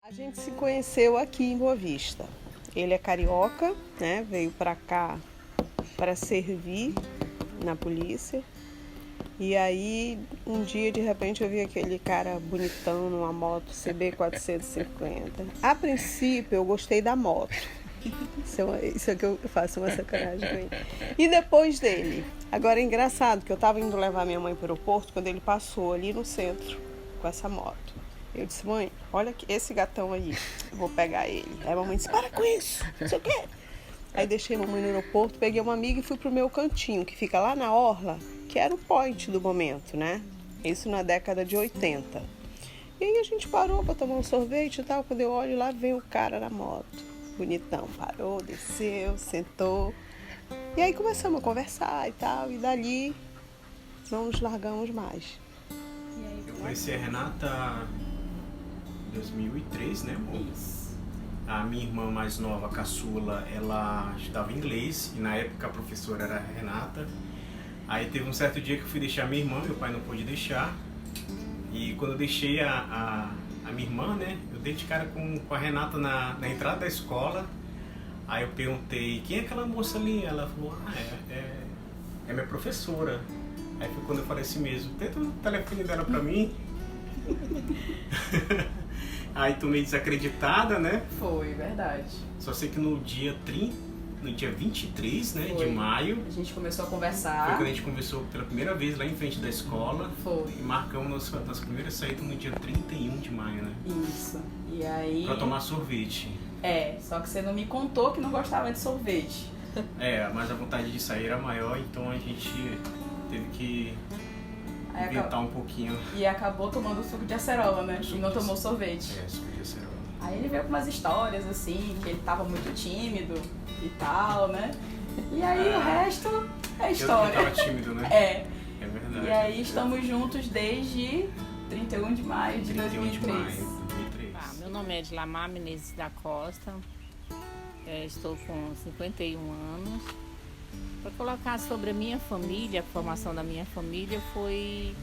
A gente se conheceu aqui em Boa Vista. Ele é carioca, né? Veio para cá para servir na polícia. E aí, um dia, de repente, eu vi aquele cara bonitão numa moto CB450. A princípio, eu gostei da moto. Isso é que eu faço uma sacanagem com ele. E depois dele. Agora é engraçado que eu estava indo levar minha mãe para o aeroporto quando ele passou ali no centro com essa moto. Eu disse, mãe, olha aqui, esse gatão aí, eu vou pegar ele. Aí a mamãe disse, para com isso, não sei o quê. Aí deixei a mamãe no aeroporto, peguei uma amiga e fui pro meu cantinho, que fica lá na orla, que era o point do momento, né? Isso na década de 80. E aí a gente parou para tomar um sorvete e tal. Quando eu olho lá, vem o cara na moto. Bonitão, parou, desceu, sentou. E aí começamos a conversar e tal. E dali não nos largamos mais. Eu conheci a Renata em 2003, né, amor? Isso. A minha irmã mais nova, a caçula, ela estudava inglês e na época a professora era a Renata. Aí teve um certo dia que eu fui deixar minha irmã, meu pai não pôde deixar. E quando eu deixei a minha irmã, né, eu dei de cara com a Renata na entrada da escola. Aí eu perguntei, quem é aquela moça ali? Ela falou, é minha professora. Aí foi quando eu falei assim mesmo, tenta o telefone dela pra mim. Aí tô meio desacreditada, né? Foi, verdade. Só sei que no dia 23, né, de maio, A gente começou a foi conversar. quando a gente conversou pela primeira vez lá em frente da escola. Foi. E marcamos nossa primeira saída no dia 31 de maio, né? Isso. E aí... Pra tomar sorvete. Só que você não me contou que não gostava de sorvete. Mas a vontade de sair era maior, então a gente teve que Aí inventar um pouquinho. E acabou tomando suco de acerola, né? E não tomou sorvete. Suco de acerola. Aí ele veio com umas histórias, assim, que ele tava muito tímido e tal, né? E aí o resto é história. Eu tava tímido, né? É verdade. E aí estamos juntos desde 31 de maio de 31 de 2003. maio de 2003. Meu nome é Edlamar Menezes da Costa, estou com 51 anos. Para colocar sobre a minha família, a formação da minha família foi...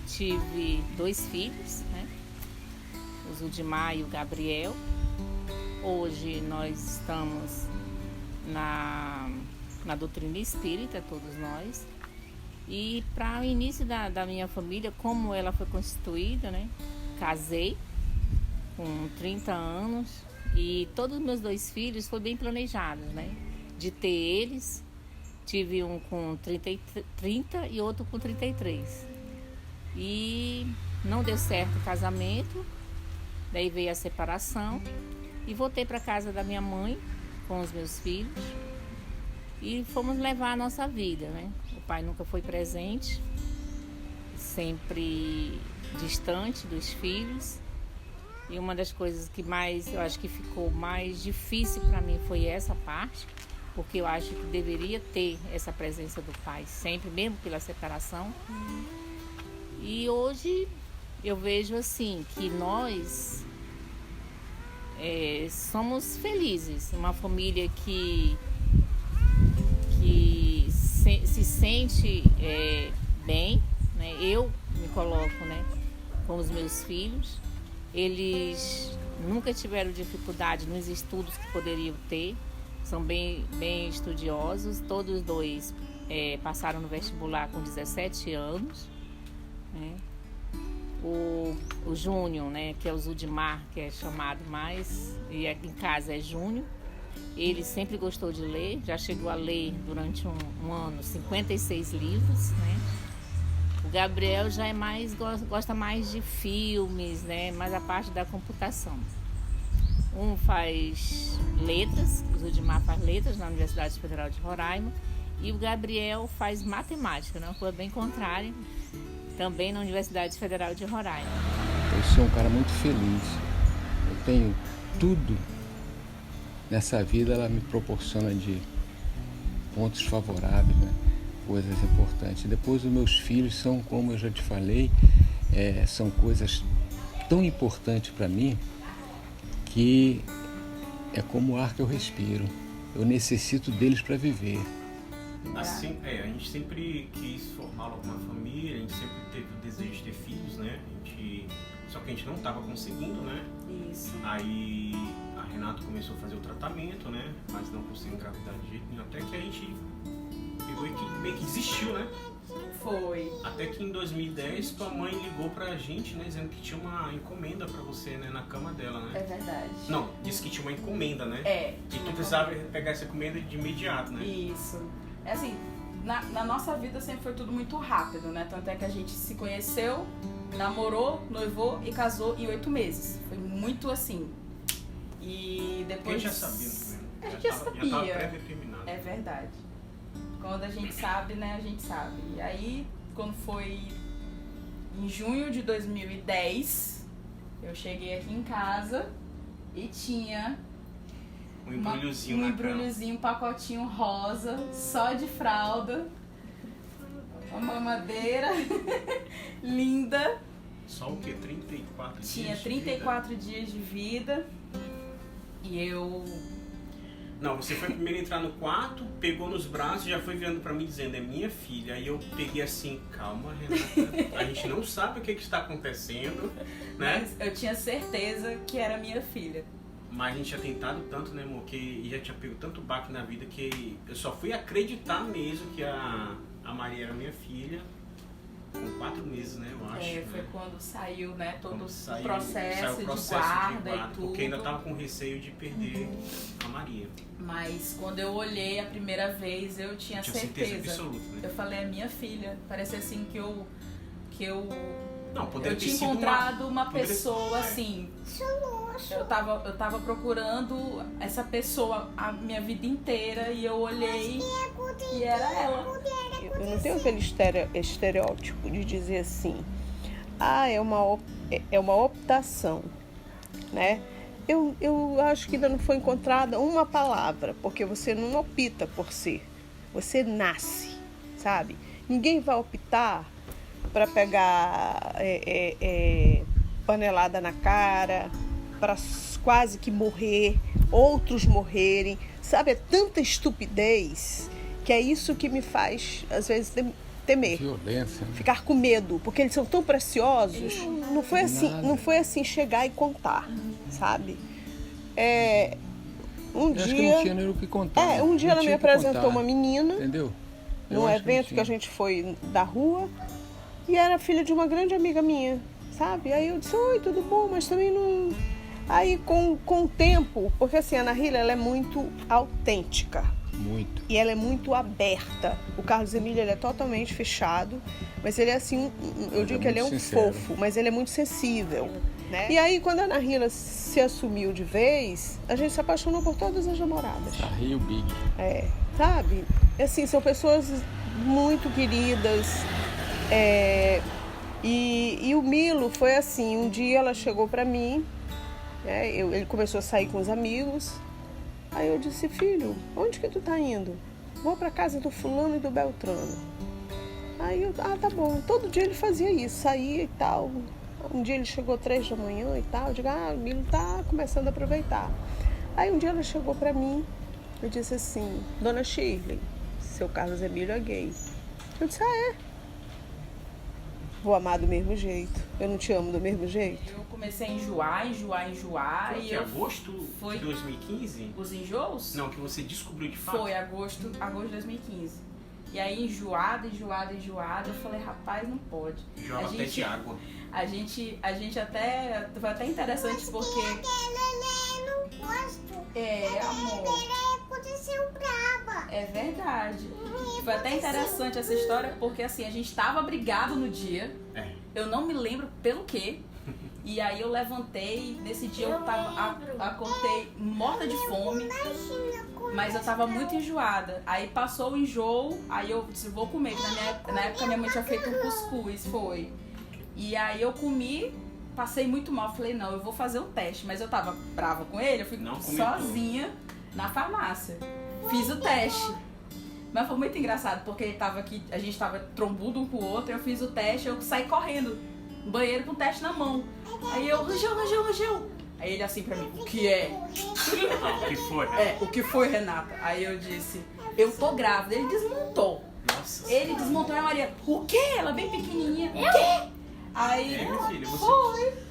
tive 2 filhos, né? O Zudimar e o Gabriel. Hoje nós estamos na doutrina espírita, todos nós. E para o início da minha família, como ela foi constituída, né? Casei com 30 anos e todos os meus 2 filhos foi bem planejados, né? De ter eles, tive um com 30 e outro com 33. E não deu certo o casamento, daí veio a separação e voltei para casa da minha mãe com os meus filhos e fomos levar a nossa vida, né? O pai nunca foi presente, sempre distante dos filhos. E uma das coisas que mais, eu acho que ficou mais difícil para mim foi essa parte, porque eu acho que deveria ter essa presença do pai sempre, mesmo pela separação. E hoje eu vejo assim que nós somos felizes, uma família que se sente bem, né? Eu me coloco, né, com os meus filhos. Eles nunca tiveram dificuldade nos estudos que poderiam ter, são bem estudiosos, todos os 2 passaram no vestibular com 17 anos, né? O Júnior, né, que é o Zudimar, que é chamado mais, e aqui em casa é Júnior, ele sempre gostou de ler, já chegou a ler durante um ano 56 livros, né? O Gabriel já gosta mais de filmes, né? Mais a parte da computação. Um faz letras, o Zudimar faz letras na Universidade Federal de Roraima, e o Gabriel faz matemática, na rua bem contrária, também na Universidade Federal de Roraima. Eu sou um cara muito feliz. Eu tenho tudo nessa vida, ela me proporciona de pontos favoráveis, né? Coisas importantes. Depois os meus filhos são, como eu já te falei, são coisas tão importantes para mim que é como o ar que eu respiro. Eu necessito deles para viver. Assim, a gente sempre quis formar alguma família, a gente sempre teve o desejo de ter filhos, né? A gente só que a gente não estava conseguindo, né? Isso. Aí a Renata começou a fazer o tratamento, né? Mas não conseguiu engravidar de jeito nenhum, até que a gente pegou e que meio que desistiu, né? Foi. Até que em 2010 tua mãe ligou pra gente, né? Dizendo que tinha uma encomenda pra você, né? Na cama dela, né? É verdade. Não, disse que tinha uma encomenda, né? É. E tu precisava pegar essa encomenda de imediato, né? Isso. É assim, na nossa vida sempre foi tudo muito rápido, né? Tanto é que a gente se conheceu, namorou, noivou e casou em 8 meses. Foi muito assim. E Porque depois... a gente já sabia, né? A gente já sabia. Já tava pré-determinado. É verdade. Quando a gente sabe, né, a gente sabe. E aí, quando foi em junho de 2010, eu cheguei aqui em casa e tinha Um embrulhozinho um na cama. embrulhozinho, um pacotinho rosa, só de fralda, uma mamadeira linda. Só o quê? 34 dias? Tinha de 34 dias de vida. E eu... Não, você foi primeiro entrar no quarto, pegou nos braços e já foi virando pra mim dizendo, é minha filha. Aí eu peguei assim, calma, Renata, a gente não sabe o que está acontecendo, né? Mas eu tinha certeza que era minha filha. Mas a gente tinha tentado tanto, né, amor, que já tinha pego tanto baque na vida que eu só fui acreditar mesmo que a Maria era minha filha com 4 meses, né, eu acho. É, foi né? quando saiu, né, todo Quando o processo de de guarda e tudo. porque ainda tava com receio de perder a Maria. Mas quando eu olhei a primeira vez, eu tinha certeza. absoluta, né? Eu falei, é minha filha. Parecia assim que eu Não, poderia eu ter tinha sido uma poderia- pessoa é. assim. Eu tava procurando essa pessoa a minha vida inteira e eu olhei e era ela. Eu não tenho aquele estereótipo de dizer assim, é uma optação, né? Eu acho que ainda não foi encontrada uma palavra, porque você não opta por ser, você nasce, sabe? Ninguém vai optar para pegar panelada na cara, para quase que morrer, outros morrerem, sabe? É tanta estupidez que é isso que me faz, às vezes, temer. Violência. Né? Ficar com medo, porque eles são tão preciosos. Não foi assim chegar e contar, sabe? Eu acho que não tinha nem o que contar. Um dia Não ela me tinha o que apresentou contar, uma menina, entendeu? Eu num acho evento que a gente foi da rua, e era filha de uma grande amiga minha, sabe? Aí eu disse, oi, tudo bom, mas também não... Aí com o tempo, porque assim, a Ana Hila, ela é muito autêntica. Muito. E ela é muito aberta. O Carlos Emílio, ele é totalmente fechado, mas ele é assim, eu digo que ele é um sincero. fofo, mas ele é muito sensível, né? E aí, quando a Ana Hila se assumiu de vez, a gente se apaixonou por todas as namoradas. A Rio Big. Sabe? Assim, são pessoas muito queridas. E o Milo foi assim, um dia ela chegou pra mim, né? Ele começou a sair com os amigos. Aí eu disse, filho, onde que tu tá indo? Vou pra casa do fulano e do Beltrano. Aí eu, tá bom. Todo dia ele fazia isso, saía e tal. Um dia ele chegou 3 da manhã e tal. Eu digo, o Milo tá começando a aproveitar. Aí um dia ela chegou pra mim e disse assim, Dona Shirley, seu Carlos Emílio é gay. Eu disse, vou amar do mesmo jeito. Eu não te amo do mesmo jeito. Eu comecei a enjoar. Foi E que agosto Foi. de 2015? Os enjoos? Não, que você descobriu de fato. Foi agosto de 2015. E aí, enjoada, eu falei, rapaz, não pode. Enjoava até de água. A gente até... Foi até interessante porque... Não gosto. Amor. Aconteceu braba. É verdade. Foi até interessante essa história porque, assim, a gente tava brigado no dia. Eu não me lembro pelo quê. E aí eu levantei, nesse dia eu acordei morta de fome, mas eu tava muito enjoada. Aí passou o enjoo, aí eu disse, vou comer, que na época minha mãe tinha feito um cuscuz, foi. E aí eu comi, passei muito mal, falei, não, eu vou fazer um teste. Mas eu tava brava com ele, eu fui sozinha na farmácia. Fiz o teste. Mas foi muito engraçado, porque ele tava aqui, a gente tava trombudo um com o outro, eu fiz o teste, eu saí correndo no banheiro com o teste na mão. Aí eu, Rangel. Aí ele assim pra mim, o que é? O que foi? O que foi, Renata? Aí eu disse, eu tô grávida. Ele desmontou. Nossa. Ele desmontou e a Maria, o quê? Ela bem pequenininha. O quê? Aí, Minha filha,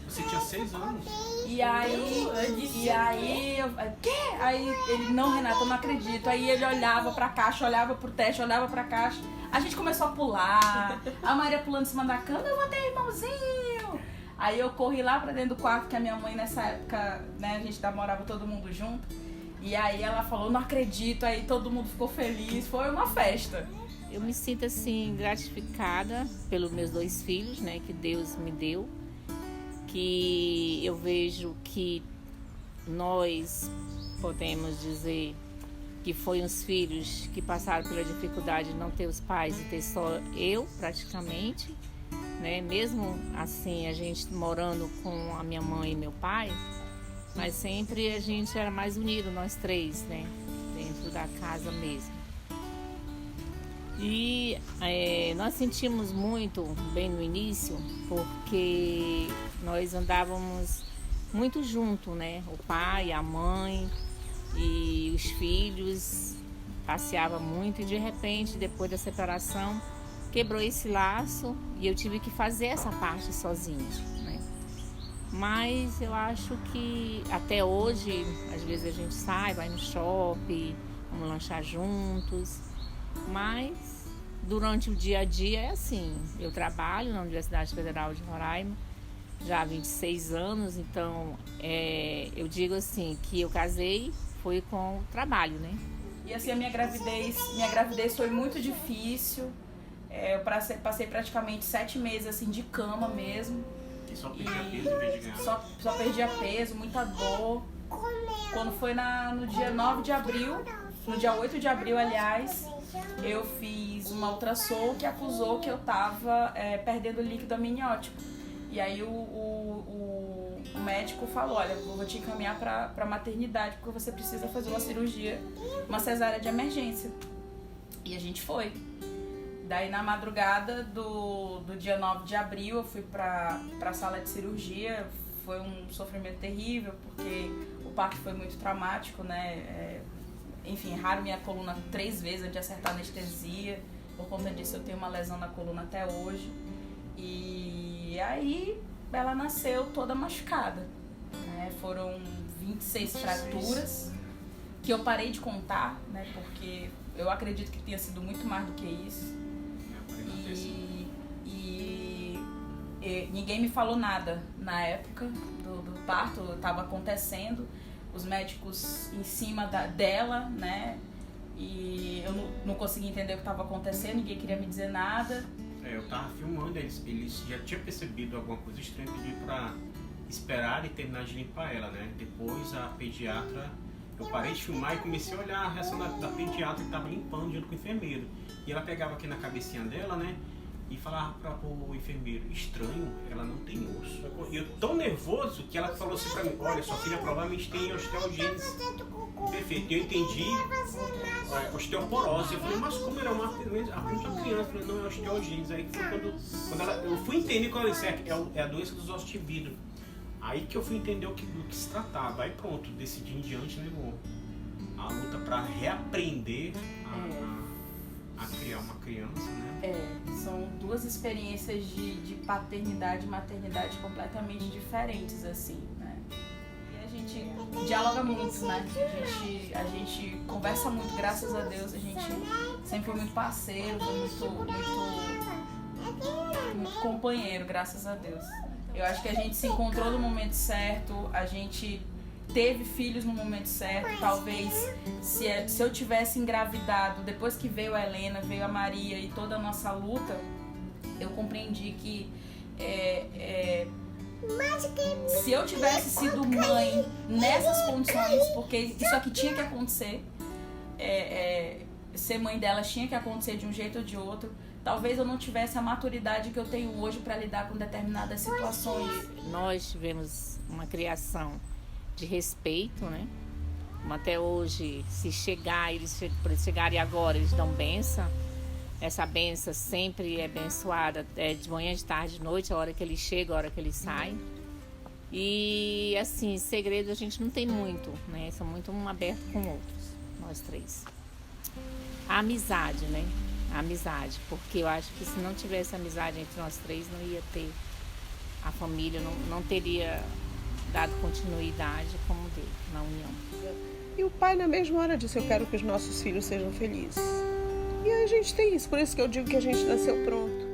Você tinha 6 anos? E aí, quê? Aí ele, não, Renata, eu não acredito. Aí ele olhava pra caixa, olhava pro teste, olhava pra caixa. A gente começou a pular, a Maria pulando em cima da cama, eu vou ter irmãozinho. Aí eu corri lá pra dentro do quarto, que a minha mãe nessa época, né, a gente morava todo mundo junto. E aí ela falou, não acredito, aí todo mundo ficou feliz, foi uma festa. Eu me sinto assim gratificada pelos meus 2 filhos, né, que Deus me deu, que eu vejo que nós podemos dizer que foi uns filhos que passaram pela dificuldade de não ter os pais e ter só eu praticamente, né, mesmo assim a gente morando com a minha mãe e meu pai, mas sempre a gente era mais unido, nós 3, né, dentro da casa mesmo. E nós sentimos muito bem no início, porque nós andávamos muito junto, né? O pai, a mãe e os filhos, passeava muito e de repente, depois da separação, quebrou esse laço e eu tive que fazer essa parte sozinha, né? Mas eu acho que até hoje, às vezes a gente sai, vai no shopping, vamos lanchar juntos. Mas durante o dia a dia é assim, eu trabalho na Universidade Federal de Roraima já há 26 anos, então eu digo assim, que eu casei foi com o trabalho, né? E assim, a minha gravidez foi muito difícil, eu passei praticamente 7 meses assim de cama mesmo. E só perdia peso em vez de ganhar? Só perdia peso, muita dor. Quando foi no dia 9 de abril, no dia 8 de abril, aliás, eu fiz uma ultrassom que acusou que eu tava perdendo líquido amniótico. E aí o médico falou, olha, eu vou te encaminhar pra maternidade, porque você precisa fazer uma cirurgia, uma cesárea de emergência. E a gente foi. Daí na madrugada do dia 9 de abril eu fui pra sala de cirurgia. Foi um sofrimento terrível, porque o parto foi muito traumático, né? Enfim, erraram minha coluna 3 vezes antes de acertar a anestesia. Por conta disso eu tenho uma lesão na coluna até hoje. E aí ela nasceu toda machucada, né? Foram 26 fraturas, que eu parei de contar, né? Porque eu acredito que tenha sido muito mais do que isso. E ninguém me falou nada na época do parto, estava acontecendo, os médicos em cima dela, né? E eu não conseguia entender o que estava acontecendo, ninguém queria me dizer nada. Eu tava filmando, eles já tinham percebido alguma coisa estranha, pedi pra esperar e terminar de limpar ela, né? Depois a pediatra, eu parei de filmar e comecei a olhar a reação da pediatra que tava limpando junto com o enfermeiro. E ela pegava aqui na cabecinha dela, né? E falava pro enfermeiro, estranho, ela não tem osso. E eu tão nervoso que ela falou assim pra mim, olha, sua filha provavelmente tem osteogênese. Perfeito, eu entendi osteoporose. Eu falei, mas como era uma criança? Eu falei, não, é osteogênese. Aí foi quando eu fui entender quando ela disse, é a doença dos ossos de vidro. Aí que eu fui entender do que se tratava. Aí pronto, decidi em diante, né, a luta pra reaprender a criar uma criança, né? São 2 experiências de paternidade e maternidade completamente diferentes, assim, né? E a gente dialoga muito, né? A gente conversa muito, graças a Deus, a gente sempre foi muito parceiro, foi muito companheiro, graças a Deus. Eu acho que a gente se encontrou no momento certo, a gente teve filhos no momento certo. Talvez se eu tivesse engravidado depois que veio a Helena, veio a Maria e toda a nossa luta, eu compreendi que se eu tivesse sido mãe nessas condições, porque isso aqui tinha que acontecer, ser mãe delas tinha que acontecer de um jeito ou de outro, talvez eu não tivesse a maturidade que eu tenho hoje para lidar com determinadas situações. Nós tivemos uma criação de respeito, né? Como até hoje, se eles chegarem agora, eles dão bênção. Essa bênção sempre é abençoada, de manhã, de tarde, de noite, a hora que eles chegam, a hora que eles saem. E assim, segredo a gente não tem muito, né? São muito um aberto com outros, nós 3. A amizade, né? A amizade, porque eu acho que se não tivesse amizade entre nós 3, não ia ter a família não teria dado continuidade como dele na união. E o pai na mesma hora disse: eu quero que os nossos filhos sejam felizes. E a gente tem isso, por isso que eu digo que a gente nasceu pronto.